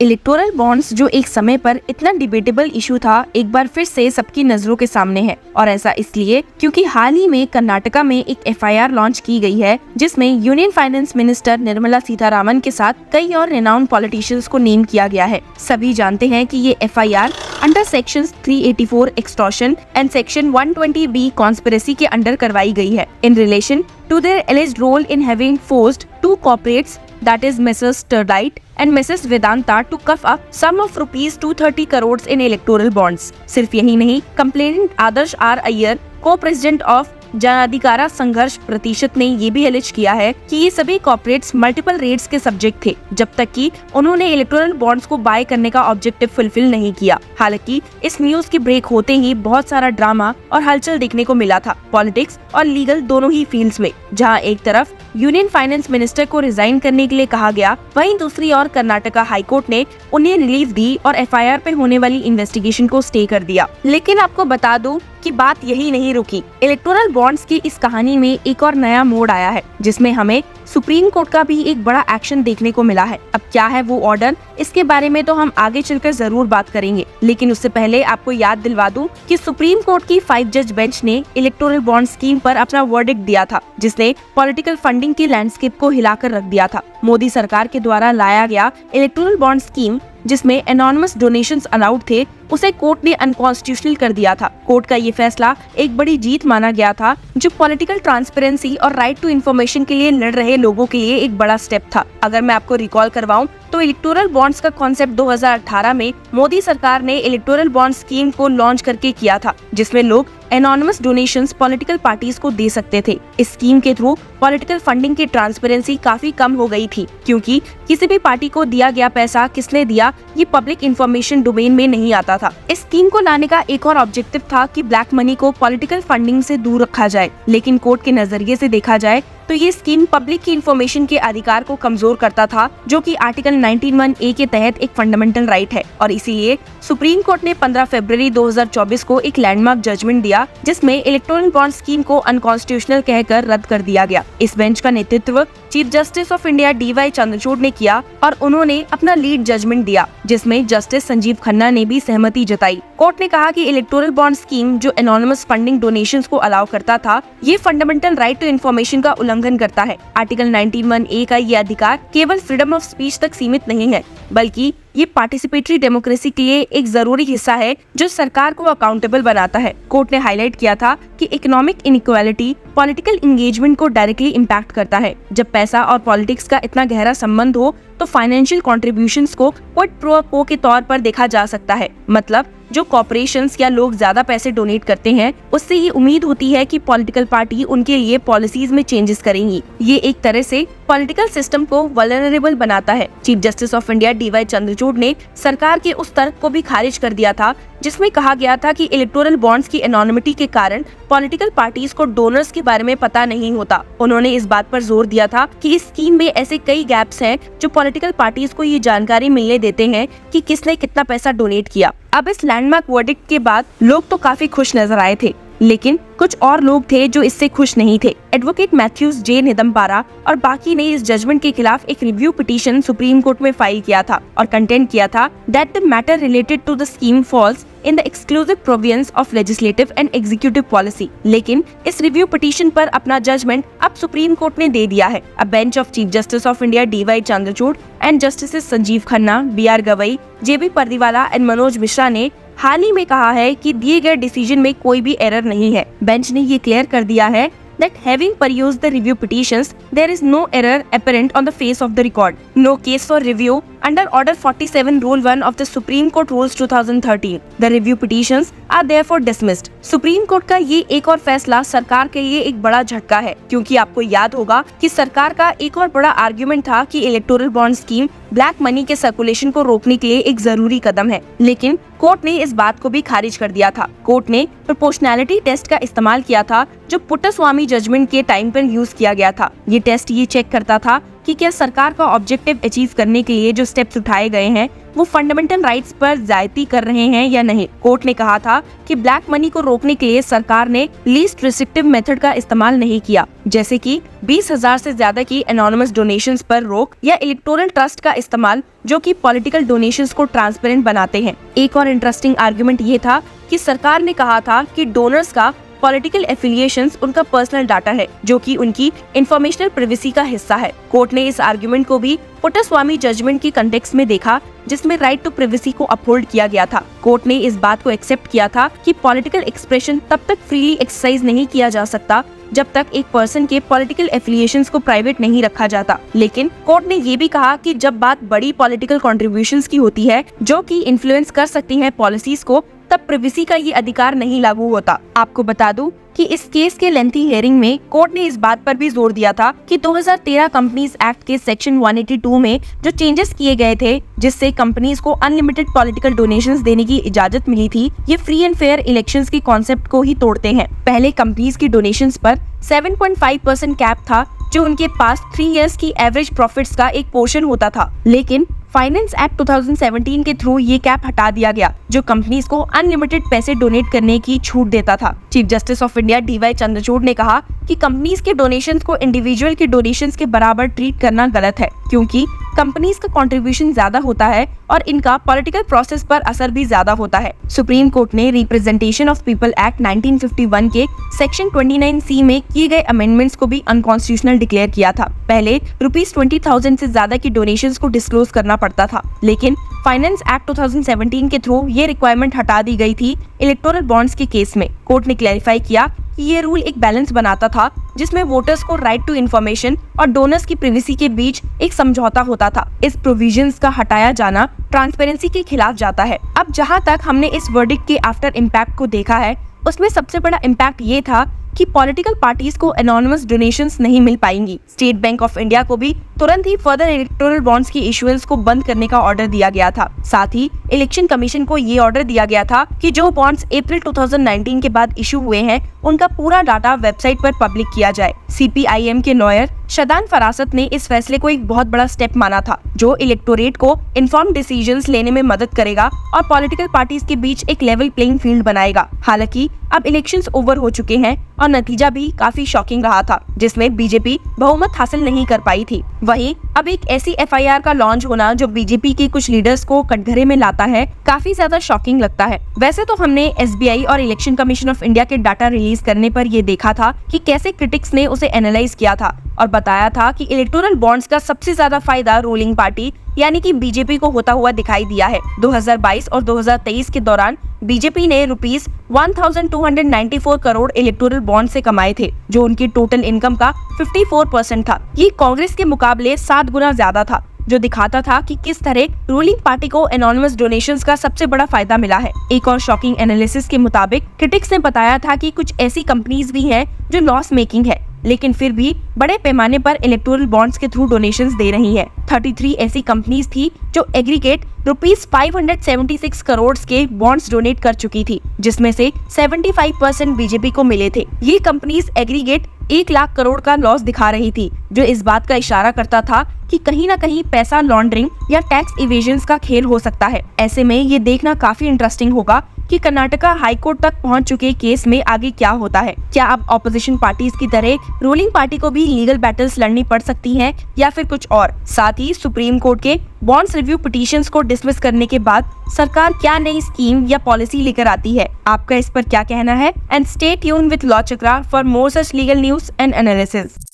Electoral bonds जो एक समय पर इतना डिबेटेबल इशू था, एक बार फिर से सबकी नजरों के सामने है। और ऐसा इसलिए क्योंकि हाल ही में कर्नाटका में एक एफआईआर लॉन्च की गई है, जिसमें union finance minister Nirmala Sitharaman के साथ कई और रिनाउंड पॉलिटिशियंस को नेम किया गया है। सभी जानते हैं कि ये FIR under section 384 extortion and section 120B conspiracy के अंडर करवाई गई है in relation to their alleged role in having forced to corporates, that is Mrs. Sterlite and Mrs. Vedanta to cough up sum of rupees 230 crores in electoral bonds। सिर्फ यही नहीं, complainant Adarsh R Iyer, co-president of Janadhikara Sangharsha प्रतिशत ने ये भी एलिज किया है कि ये सभी कॉर्पोरेट्स मल्टीपल रेट्स के सब्जेक्ट थे, जब तक कि उन्होंने इलेक्टोरल बॉन्ड्स को बाय करने का ऑब्जेक्टिव फुलफिल नहीं किया। हालांकि इस न्यूज के ब्रेक होते ही बहुत सारा ड्रामा और हलचल देखने को मिला था, पॉलिटिक्स और लीगल दोनों ही फील्ड्स में। जहां एक तरफ यूनियन फाइनेंस मिनिस्टर को रिजाइन करने के लिए कहा गया, वहीं दूसरी ओर कर्नाटका हाईकोर्ट ने उन्हें रिलीफ दी और एफआईआर पे होने वाली इन्वेस्टिगेशन को स्टे कर दिया। लेकिन आपको बता दूं कि बात यही नहीं रुकी। इलेक्टोरल बॉन्ड्स की इस कहानी में एक और नया मोड़ आया है, जिसमें हमें सुप्रीम कोर्ट का भी एक बड़ा एक्शन देखने को मिला है। अब क्या है वो ऑर्डर, इसके बारे में तो हम आगे चलकर जरूर बात करेंगे, लेकिन उससे पहले आपको याद दिलवा दूं कि सुप्रीम कोर्ट की 5 जज बेंच ने इलेक्टोरल बॉन्ड स्कीम पर अपना वर्डिक्ट दिया था, जिसने पॉलिटिकल फंडिंग के लैंडस्केप को हिलाकर रख दिया था। मोदी सरकार के द्वारा लाया गया इलेक्टोरल बॉन्ड स्कीम, जिसमें एनोनिमस डोनेशंस अलाउड थे, उसे कोर्ट ने अनकॉन्स्टिट्यूशनल कर दिया था। कोर्ट का ये फैसला एक बड़ी जीत माना गया था, जो पॉलिटिकल ट्रांसपेरेंसी और राइट टू इन्फॉर्मेशन के लिए लड़ रहे लोगों के लिए एक बड़ा स्टेप था। अगर मैं आपको रिकॉल करवाऊं तो इलेक्टोरल बॉन्ड्स का कॉन्सेप्ट 2018 में मोदी सरकार ने इलेक्टोरल बॉन्ड स्कीम को लॉन्च करके किया था, जिसमें लोग एनोनिमस डोनेशंस पॉलिटिकल पार्टीज को दे सकते थे। इस स्कीम के थ्रू पॉलिटिकल फंडिंग की ट्रांसपेरेंसी काफी कम हो गई थी, क्योंकि किसी भी पार्टी को दिया गया पैसा किसने दिया ये पब्लिक इंफॉर्मेशन डोमेन में नहीं आता था। इस स्कीम को लाने का एक और ऑब्जेक्टिव था कि ब्लैक मनी को पॉलिटिकल फंडिंग से दूर रखा जाए। लेकिन कोर्ट के नजरिए से देखा जाए तो ये स्कीम पब्लिक की इंफॉर्मेशन के अधिकार को कमजोर करता था, जो कि आर्टिकल 19(1)(a) के तहत एक फंडामेंटल राइट है। और इसीलिए सुप्रीम कोर्ट ने 15 फरवरी 2024 को एक लैंडमार्क जजमेंट दिया, जिसमें इलेक्टोरल बॉन्ड स्कीम को अनकॉन्स्टिट्यूशनल कहकर रद्द कर दिया गया। इस बेंच का नेतृत्व chief justice of India DY Chandrachud ने किया और उन्होंने अपना लीड जजमेंट दिया, जिसमें जस्टिस संजीव खन्ना ने भी सहमति जताई। कोर्ट ने कहा कि इलेक्टोरल बॉन्ड स्कीम जो एनोनिमस फंडिंग डोनेशंस को अलाउ करता था, ये फंडामेंटल राइट टू इन्फॉर्मेशन का उल्लंघन करता है। आर्टिकल 19(1)(a) का ये अधिकार केवल फ्रीडम ऑफ स्पीच तक सीमित नहीं है, बल्कि ये पार्टिसिपेटरी डेमोक्रेसी के लिए एक जरूरी हिस्सा है, जो सरकार को अकाउंटेबल बनाता है। कोर्ट ने हाईलाइट किया था कि इकोनॉमिक इनइक्वालिटी पॉलिटिकल एंगेजमेंट को डायरेक्टली इम्पैक्ट करता है। जब पैसा और पॉलिटिक्स का इतना गहरा संबंध हो, तो फाइनेंशियल कॉन्ट्रीब्यूशंस को क्विड प्रो क्वो के तौर पर देखा जा सकता है। मतलब जो कॉर्पोरेशंस या लोग ज्यादा पैसे डोनेट करते हैं, उससे ये उम्मीद होती है कि पॉलिटिकल पार्टी उनके लिए पॉलिसीज में चेंजेस करेंगी। ये एक तरह से पॉलिटिकल सिस्टम को वल्नरेबल बनाता है। Chief justice of India DY Chandrachud ने सरकार के उस तर्क को भी खारिज कर दिया था, जिसमें कहा गया था कि इलेक्टोरल बॉन्ड्स की एनोनिमिटी के कारण पॉलिटिकल पार्टीज को डोनर्स के बारे में पता नहीं होता। उन्होंने इस बात पर जोर दिया था कि इस स्कीम में ऐसे कई गैप्स हैं, जो पॉलिटिकल पार्टीज को ये जानकारी मिलने देते हैं कि किसने कितना पैसा डोनेट किया। अब इस लैंडमार्क वर्डिक्ट के बाद लोग तो काफी खुश नजर आए थे, लेकिन कुछ और लोग थे जो इससे खुश नहीं थे। एडवोकेट मैथ्यूज J निदम्पारा और बाकी ने इस जजमेंट के खिलाफ एक रिव्यू पिटीशन सुप्रीम कोर्ट में फाइल किया था और कंटेंट किया था that the matter related to the scheme falls in the exclusive provisions of legislative and executive policy. लेकिन इस रिव्यू पिटीशन पर अपना जजमेंट अब सुप्रीम कोर्ट ने दे दिया है। अ bench of chief justice of India DY Chandrachud and justice Sanjeev Khanna, BR Gavai, JB Pardiwala and Manoj Mishra ने हाल ही में कहा है कि दिए गए डिसीजन में कोई भी एरर नहीं है। बेंच ने ये क्लियर कर दिया है that having perused the review petitions, there is no error apparent on the face of the record. No case for review under Order 47 Rule 1 of the Supreme Court Rules 2013. The review petitions are therefore dismissed. Supreme court का ये एक और फैसला सरकार के लिए एक बड़ा झटका है, क्योंकि आपको याद होगा कि सरकार का एक और बड़ा आर्गुमेंट था कि electoral bond scheme black money के सर्कुलेशन को रोकने के लिए एक जरूरी कदम है। लेकिन कोर्ट ने इस बात को भी खारिज कर दिया था। कोर्ट ने प्रोपोर्शनैलिटी टेस्ट का इस्तेमाल किया था, जो पुट्टास्वामी जजमेंट के टाइम पर यूज किया गया था। ये टेस्ट ये चेक करता था कि क्या सरकार का ऑब्जेक्टिव अचीव करने के लिए जो स्टेप्स उठाए गए हैं वो फंडामेंटल राइट्स पर ज्यादती कर रहे हैं या नहीं। कोर्ट ने कहा था कि ब्लैक मनी को रोकने के लिए सरकार ने लीस्ट रिस्ट्रिक्टिव मेथड का इस्तेमाल नहीं किया, जैसे कि 20,000 से ज्यादा की एनोनिमस डोनेशंस पर रोक या इलेक्टोरल ट्रस्ट का इस्तेमाल जो कि पॉलिटिकल डोनेशंस को ट्रांसपेरेंट बनाते हैं। एक और इंटरेस्टिंग आर्गुमेंट ये था कि सरकार ने कहा था कि डोनर्स का पॉलिटिकल एफिलिएशंस उनका पर्सनल डाटा है जो कि उनकी इंफॉर्मेशनल प्राइवेसी का हिस्सा है। कोर्ट ने इस आर्गुमेंट को भी पुट्टास्वामी जजमेंट की कंटेक्स्ट में देखा जिसमें राइट टू प्राइवेसी को अपहोल्ड किया गया था। कोर्ट ने इस बात को एक्सेप्ट किया था कि पॉलिटिकल एक्सप्रेशन तब तक फ्रीली एक्सरसाइज नहीं किया जा सकता जब तक एक पर्सन के पॉलिटिकल एफिलिएशंस को प्राइवेट नहीं रखा जाता। लेकिन कोर्ट ने ये भी कहा कि जब बात बड़ी पॉलिटिकल कंट्रीब्यूशंस की होती है जो कि इन्फ्लुएंस कर सकती हैं पॉलिसीज को, तब प्राइवेसी का ये अधिकार नहीं लागू होता। आपको बता दूं कि इस केस के लेंथी हियरिंग में कोर्ट ने इस बात पर भी जोर दिया था कि 2013 कंपनीज एक्ट के सेक्शन 182 में जो चेंजेस किए गए थे जिससे कंपनीज को अनलिमिटेड पॉलिटिकल डोनेशंस देने की इजाजत मिली थी, ये फ्री एंड फेयर इलेक्शंस की कॉन्सेप्ट को ही तोड़ते हैं। पहले कंपनीज की डोनेशंस पर 7.5% कैप था जो उनके पास 3 इयर्स की एवरेज प्रॉफिट्स का एक पोर्शन होता था, लेकिन फाइनेंस एक्ट 2017 के थ्रू ये कैप हटा दिया गया जो कंपनीज को अनलिमिटेड पैसे डोनेट करने की छूट देता था। Chief justice of India DY Chandrachud ने कहा कि कंपनीज के डोनेशंस को इंडिविजुअल के डोनेशंस के बराबर ट्रीट करना गलत है क्योंकि कंपनीज का कंट्रीब्यूशन ज्यादा होता है और इनका पॉलिटिकल प्रोसेस पर असर भी ज्यादा होता है। सुप्रीम कोर्ट ने रिप्रेजेंटेशन ऑफ पीपल एक्ट 1951 के सेक्शन 29C में किए गए अमेंडमेंट्स को भी अनकॉन्स्टिट्यूशनल डिक्लेयर किया था। पहले ₹20,000 से ज्यादा की डोनेशंस को डिस्क्लोज करना पड़ता था, लेकिन फाइनेंस एक्ट 2017 के थ्रू ये रिक्वायरमेंट हटा दी गई थी इलेक्टोरल बॉन्ड्स के केस में। कोर्ट ने क्लैरिफाई किया कि ये रूल एक बैलेंस बनाता था जिसमें वोटर्स को राइट टू इन्फॉर्मेशन और डोनर्स की प्राइवेसी के बीच एक समझौता होता था। इस प्रोविजंस का हटाया जाना ट्रांसपेरेंसी के खिलाफ जाता है। अब जहां तक हमने इस वर्डिक्ट के आफ्टर इम्पैक्ट को देखा है उसमें सबसे बड़ा इम्पैक्ट ये था कि पॉलिटिकल पार्टीज को एनोनिमस डोनेशंस नहीं मिल पाएंगी। स्टेट बैंक ऑफ इंडिया को भी तुरंत ही फर्दर इलेक्टोरल बॉन्ड्स की इशुएंस को बंद करने का ऑर्डर दिया गया था। साथ ही इलेक्शन कमीशन को ये ऑर्डर दिया गया था कि जो बॉन्ड्स अप्रैल 2019 के बाद इशू हुए हैं उनका पूरा डाटा वेबसाइट पर पब्लिक किया जाए। CPIM के लॉयर शदान फरासत ने इस फैसले को एक बहुत बड़ा स्टेप माना था जो इलेक्टोरेट को इन्फॉर्म्ड डिसीजंस लेने में मदद करेगा और पॉलिटिकल पार्टीज के बीच एक लेवल प्लेइंग फील्ड बनाएगा। हालांकि अब इलेक्शंस ओवर हो चुके हैं और नतीजा भी काफी शॉकिंग रहा था जिसमें बीजेपी बहुमत हासिल नहीं कर पाई थी। वहीं अब एक ऐसी FIR का लॉन्च होना जो बीजेपी के कुछ लीडर्स को कटघरे में लाता है काफी ज्यादा शॉकिंग लगता है। वैसे तो हमने SBI और इलेक्शन कमीशन ऑफ इंडिया के डाटा रिलीज करने पर ये देखा था कि कैसे क्रिटिक्स ने उसे एनालाइज किया था और बताया था कि इलेक्टोरल बॉन्ड्स का सबसे ज्यादा फायदा रूलिंग पार्टी यानी कि बीजेपी को होता हुआ दिखाई दिया है। 2022 और 2023 के दौरान बीजेपी ने ₹1,294 करोड़ इलेक्टोरल बॉन्ड से कमाए थे जो उनकी टोटल इनकम का 54% था। ये कांग्रेस के मुकाबले 7 गुना ज्यादा था जो दिखाता था कि किस तरह रूलिंग पार्टी को एनोनिमस डोनेशंस का सबसे बड़ा फायदा मिला है। एक और शॉकिंग एनालिसिस के मुताबिक क्रिटिक्स ने बताया था कि कुछ ऐसी कंपनीज भी हैं जो लॉस मेकिंग है लेकिन फिर भी बड़े पैमाने पर इलेक्टोरल बॉन्ड्स के थ्रू डोनेशंस दे रही है। 33 ऐसी कंपनीज थी जो एग्रीगेट ₹576 करोड़ के बॉन्ड्स डोनेट कर चुकी थी जिसमें से 75% बीजेपी को मिले थे। ये कंपनीज एग्रीगेट 1 लाख करोड़ का लॉस दिखा रही थी जो इस बात का इशारा करता था कि कहीं न कहीं पैसा लॉन्ड्रिंग या टैक्स इवेजन का खेल हो सकता है। ऐसे में ये देखना काफी इंटरेस्टिंग होगा कि कर्नाटका हाई कोर्ट तक पहुंच चुके केस में आगे क्या होता है। क्या अब ऑपोजिशन पार्टीज की तरह रूलिंग पार्टी को भी लीगल बैटल्स लड़नी पड़ सकती हैं या फिर कुछ और। साथ ही सुप्रीम कोर्ट के बॉन्ड्स रिव्यू पिटीशंस को डिसमिस करने के बाद सरकार क्या नई स्कीम या पॉलिसी लेकर आती है, आपका इस पर क्या कहना है? And stay tuned with law chakra for more such legal news and analysis.